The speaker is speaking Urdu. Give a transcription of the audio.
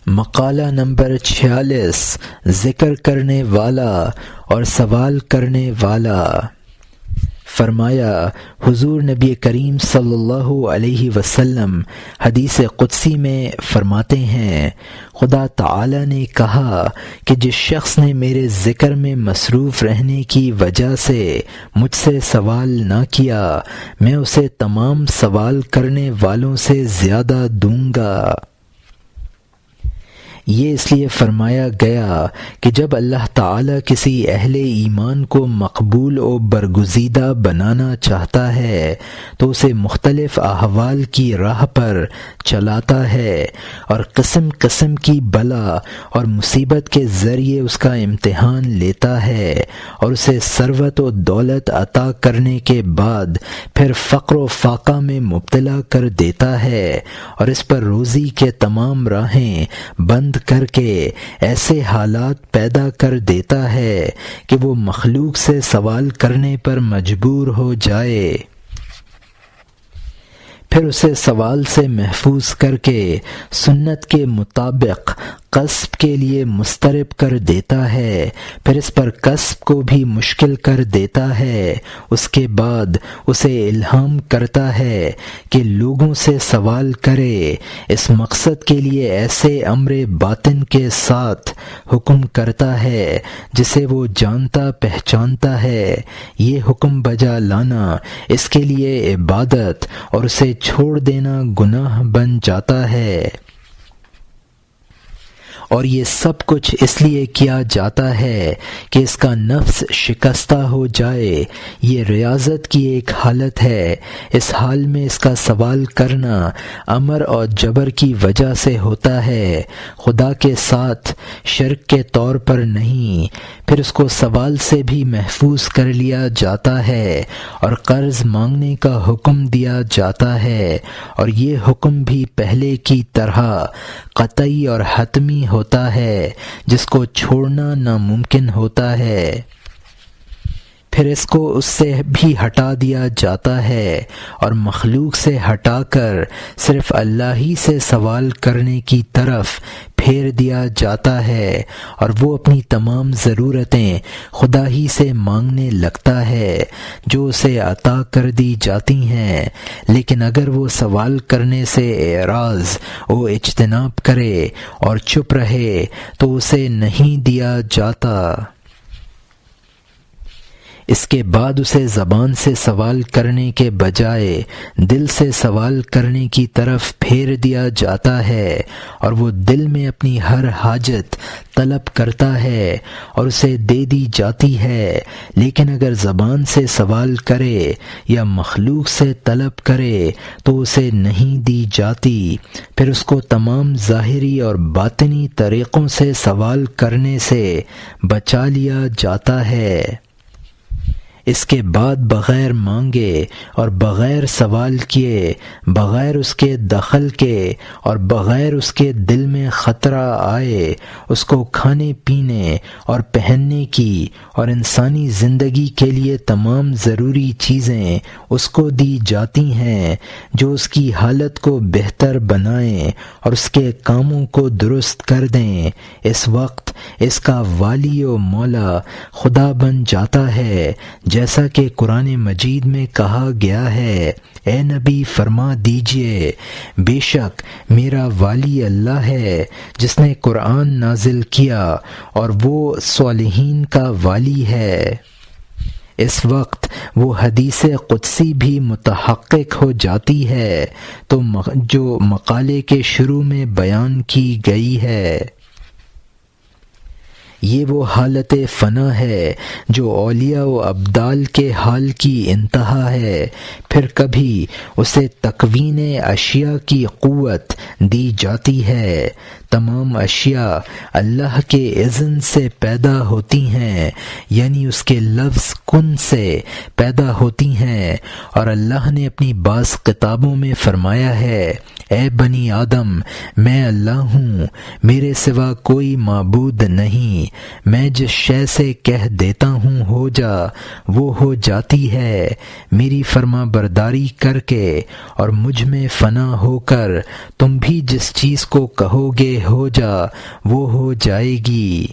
مقالہ نمبر 46 ذکر کرنے والا اور سوال کرنے والا۔ فرمایا حضور نبی کریم صلی اللہ علیہ وسلم حدیث قدسی میں فرماتے ہیں، خدا تعالی نے کہا کہ جس شخص نے میرے ذکر میں مصروف رہنے کی وجہ سے مجھ سے سوال نہ کیا، میں اسے تمام سوال کرنے والوں سے زیادہ دوں گا۔ یہ اس لیے فرمایا گیا کہ جب اللہ تعالی کسی اہل ایمان کو مقبول و برگزیدہ بنانا چاہتا ہے تو اسے مختلف احوال کی راہ پر چلاتا ہے اور قسم قسم کی بلا اور مصیبت کے ذریعے اس کا امتحان لیتا ہے، اور اسے ثروت و دولت عطا کرنے کے بعد پھر فقر و فاقہ میں مبتلا کر دیتا ہے، اور اس پر روزی کے تمام راہیں بند کر کے ایسے حالات پیدا کر دیتا ہے کہ وہ مخلوق سے سوال کرنے پر مجبور ہو جائے، پھر اسے سوال سے محفوظ کر کے سنت کے مطابق قصب کے لیے مسترب کر دیتا ہے، پھر اس پر قصب کو بھی مشکل کر دیتا ہے۔ اس کے بعد اسے الہام کرتا ہے کہ لوگوں سے سوال کرے، اس مقصد کے لیے ایسے امر باطن کے ساتھ حکم کرتا ہے جسے وہ جانتا پہچانتا ہے۔ یہ حکم بجا لانا اس کے لیے عبادت اور اسے چھوڑ دینا گناہ بن جاتا ہے، اور یہ سب کچھ اس لیے کیا جاتا ہے کہ اس کا نفس شکستہ ہو جائے۔ یہ ریاضت کی ایک حالت ہے، اس حال میں اس کا سوال کرنا امر اور جبر کی وجہ سے ہوتا ہے، خدا کے ساتھ شرک کے طور پر نہیں۔ پھر اس کو سوال سے بھی محفوظ کر لیا جاتا ہے اور قرض مانگنے کا حکم دیا جاتا ہے، اور یہ حکم بھی پہلے کی طرح قطعی اور حتمی ہوتا ہے، جس کو چھوڑنا ناممکن ہوتا ہے۔ پھر اس کو اس سے بھی ہٹا دیا جاتا ہے اور مخلوق سے ہٹا کر صرف اللہ ہی سے سوال کرنے کی طرف پھیر دیا جاتا ہے، اور وہ اپنی تمام ضرورتیں خدا ہی سے مانگنے لگتا ہے جو اسے عطا کر دی جاتی ہیں۔ لیکن اگر وہ سوال کرنے سے اعراض و اجتناب کرے اور چپ رہے تو اسے نہیں دیا جاتا۔ اس کے بعد اسے زبان سے سوال کرنے کے بجائے دل سے سوال کرنے کی طرف پھیر دیا جاتا ہے، اور وہ دل میں اپنی ہر حاجت طلب کرتا ہے اور اسے دے دی جاتی ہے۔ لیکن اگر زبان سے سوال کرے یا مخلوق سے طلب کرے تو اسے نہیں دی جاتی، پھر اس کو تمام ظاہری اور باطنی طریقوں سے سوال کرنے سے بچا لیا جاتا ہے۔ اس کے بعد بغیر مانگے اور بغیر سوال کیے، بغیر اس کے دخل کے اور بغیر اس کے دل میں خطرہ آئے، اس کو کھانے پینے اور پہننے کی اور انسانی زندگی کے لیے تمام ضروری چیزیں اس کو دی جاتی ہیں جو اس کی حالت کو بہتر بنائیں اور اس کے کاموں کو درست کر دیں۔ اس وقت اس کا والی و مولا خدا بن جاتا ہے، جیسا کہ قرآن مجید میں کہا گیا ہے، اے نبی فرما دیجئے بے شک میرا والی اللہ ہے جس نے قرآن نازل کیا اور وہ صالحین کا والی ہے۔ اس وقت وہ حدیث قدسی بھی متحقق ہو جاتی ہے تو جو مقالے کے شروع میں بیان کی گئی ہے۔ یہ وہ حالت فنا ہے جو اولیاء و ابدال کے حال کی انتہا ہے۔ پھر کبھی اسے تکوین اشیاء کی قوت دی جاتی ہے۔ تمام اشیاء اللہ کے اذن سے پیدا ہوتی ہیں، یعنی اس کے لفظ کن سے پیدا ہوتی ہیں، اور اللہ نے اپنی بعض کتابوں میں فرمایا ہے، اے بنی آدم میں اللہ ہوں، میرے سوا کوئی معبود نہیں، میں جس شے سے کہہ دیتا ہوں ہو جا وہ ہو جاتی ہے، میری فرما برداری کر کے اور مجھ میں فنا ہو کر تم بھی جس چیز کو کہو گے ہو جا وہ ہو جائے گی۔